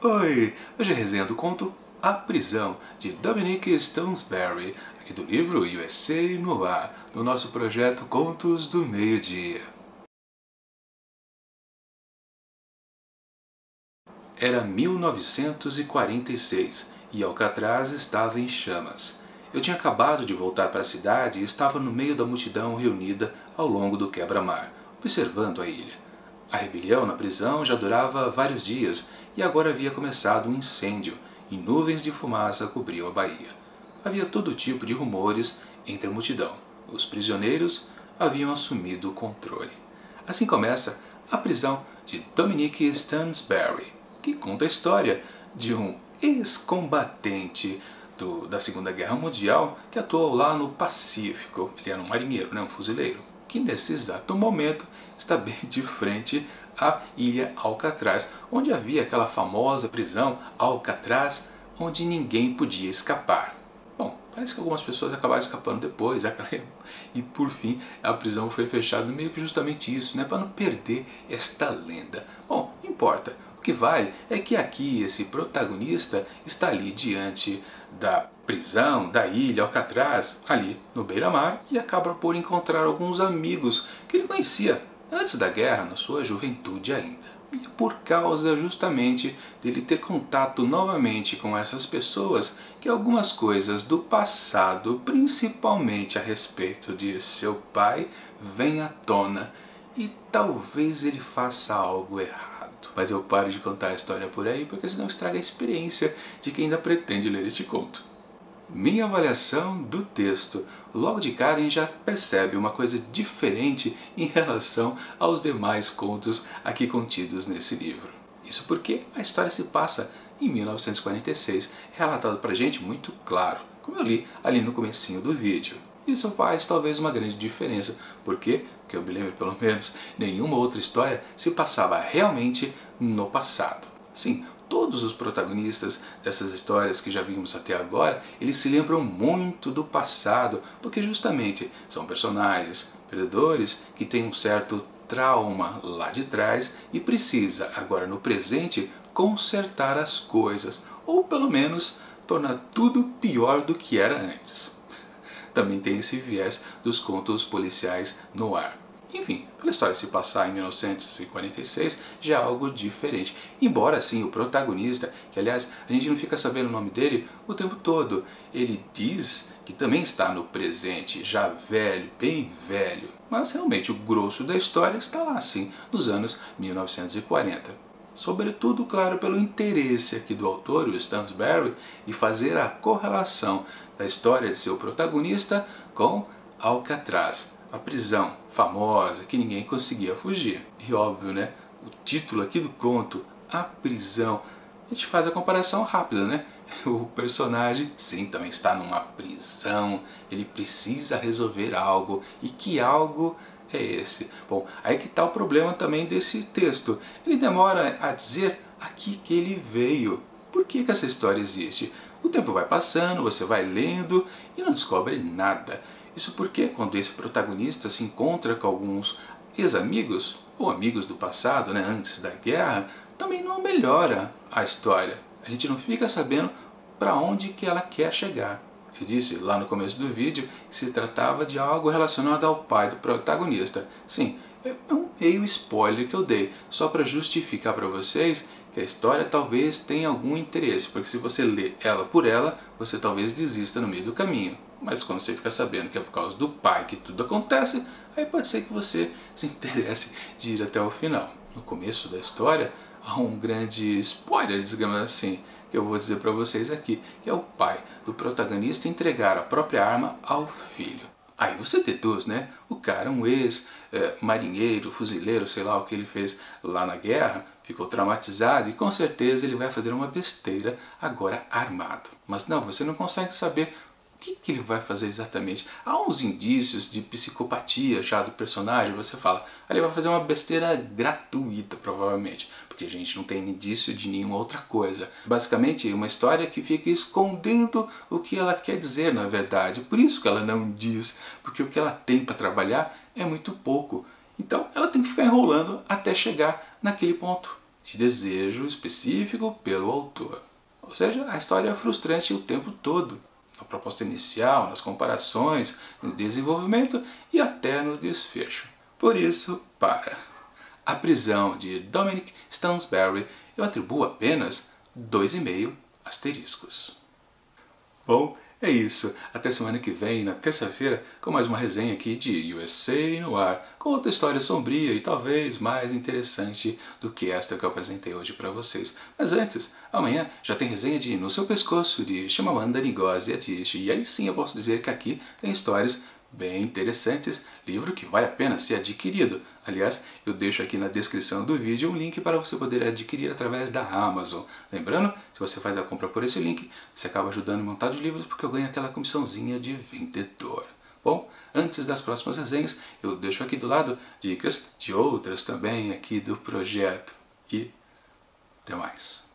Oi! Hoje é a resenha do conto A Prisão, de Dominique Stonesbury, aqui do livro USA no Ar, do nosso projeto Contos do Meio-Dia. Era 1946 e Alcatraz estava em chamas. Eu tinha acabado de voltar para a cidade e estava no meio da multidão reunida ao longo do quebra-mar, observando a ilha. A rebelião na prisão já durava vários dias e agora havia começado um incêndio e nuvens de fumaça cobriam a baía. Havia todo tipo de rumores entre a multidão. Os prisioneiros haviam assumido o controle. Assim começa A Prisão de Dominique Stonesbury, que conta a história de um ex-combatente da Segunda Guerra Mundial que atuou lá no Pacífico. Ele era um marinheiro, um fuzileiro, que nesse exato momento está bem de frente à ilha Alcatraz, onde havia aquela famosa prisão Alcatraz, onde ninguém podia escapar. Bom, parece que algumas pessoas acabaram escapando depois, e por fim a prisão foi fechada, meio que justamente isso, para não perder esta lenda. Bom, não importa. O que vale é que aqui esse protagonista está ali diante da prisão, da ilha Alcatraz, ali no beira-mar, e acaba por encontrar alguns amigos que ele conhecia antes da guerra, na sua juventude ainda. E por causa justamente dele ter contato novamente com essas pessoas, que algumas coisas do passado, principalmente a respeito de seu pai, vêm à tona e talvez ele faça algo errado. Mas eu paro de contar a história por aí, porque senão estraga a experiência de quem ainda pretende ler este conto. Minha avaliação do texto. Logo de cara a gente já percebe uma coisa diferente em relação aos demais contos aqui contidos nesse livro. Isso porque a história se passa em 1946, relatado pra gente muito claro, como eu li ali no comecinho do vídeo. Isso faz talvez uma grande diferença, porque eu me lembro pelo menos, nenhuma outra história se passava realmente no passado. Sim, todos os protagonistas dessas histórias que já vimos até agora, eles se lembram muito do passado, porque justamente são personagens perdedores que têm um certo trauma lá de trás e precisa agora no presente consertar as coisas, ou pelo menos tornar tudo pior do que era antes. Também tem esse viés dos contos policiais no ar. Enfim, aquela história se passar em 1946 já é algo diferente. Embora sim o protagonista, que aliás a gente não fica sabendo o nome dele o tempo todo, ele diz que também está no presente, já velho, bem velho. Mas realmente o grosso da história está lá sim, nos anos 1940. Sobretudo, claro, pelo interesse aqui do autor, o Stonesbury, de fazer a correlação da história de seu protagonista com Alcatraz, a prisão famosa que ninguém conseguia fugir. E óbvio, o título aqui do conto, A Prisão, a gente faz a comparação rápida, O personagem, sim, também está numa prisão, ele precisa resolver algo, e que algo é esse? Bom, aí que está o problema também desse texto. Ele demora a dizer aqui que ele veio. Por que essa história existe? O tempo vai passando, você vai lendo e não descobre nada. Isso porque quando esse protagonista se encontra com alguns ex-amigos, ou amigos do passado, antes da guerra, também não melhora a história. A gente não fica sabendo para onde que ela quer chegar. Eu disse lá no começo do vídeo que se tratava de algo relacionado ao pai do protagonista. Sim, é um meio spoiler que eu dei, só para justificar para vocês que a história talvez tenha algum interesse, porque se você lê ela por ela, você talvez desista no meio do caminho. Mas quando você fica sabendo que é por causa do pai que tudo acontece, aí pode ser que você se interesse de ir até o final. No começo da história, há um grande spoiler, digamos assim, que eu vou dizer para vocês aqui, que é o pai do protagonista entregar a própria arma ao filho. Aí você deduz, O cara, um ex-marinheiro, fuzileiro, sei lá o que ele fez lá na guerra, ficou traumatizado e com certeza ele vai fazer uma besteira agora armado. Mas não, você não consegue saber o que ele vai fazer exatamente. Há uns indícios de psicopatia já do personagem, você fala, ele vai fazer uma besteira gratuita provavelmente, porque a gente não tem indício de nenhuma outra coisa. Basicamente uma história que fica escondendo o que ela quer dizer na verdade, por isso que ela não diz, porque o que ela tem para trabalhar é muito pouco. Então ela tem que ficar enrolando até chegar naquele ponto. de desejo específico pelo autor. Ou seja, a história é frustrante o tempo todo, na proposta inicial, nas comparações, no desenvolvimento e até no desfecho. Por isso, para A Prisão de Dominic Stansberry eu atribuo apenas 2,5 asteriscos. Bom, é isso. Até semana que vem, na terça-feira, com mais uma resenha aqui de USA no ar, com outra história sombria e talvez mais interessante do que esta que eu apresentei hoje para vocês. Mas antes, amanhã já tem resenha de No Seu Pescoço, de Chimamanda Ngozi Adichie, e aí sim eu posso dizer que aqui tem histórias bem interessantes, livro que vale a pena ser adquirido. Aliás, eu deixo aqui na descrição do vídeo um link para você poder adquirir através da Amazon. Lembrando, se você faz a compra por esse link, você acaba ajudando em montar de livros porque eu ganho aquela comissãozinha de vendedor. Bom, antes das próximas resenhas, eu deixo aqui do lado dicas de outras também aqui do projeto. E até mais.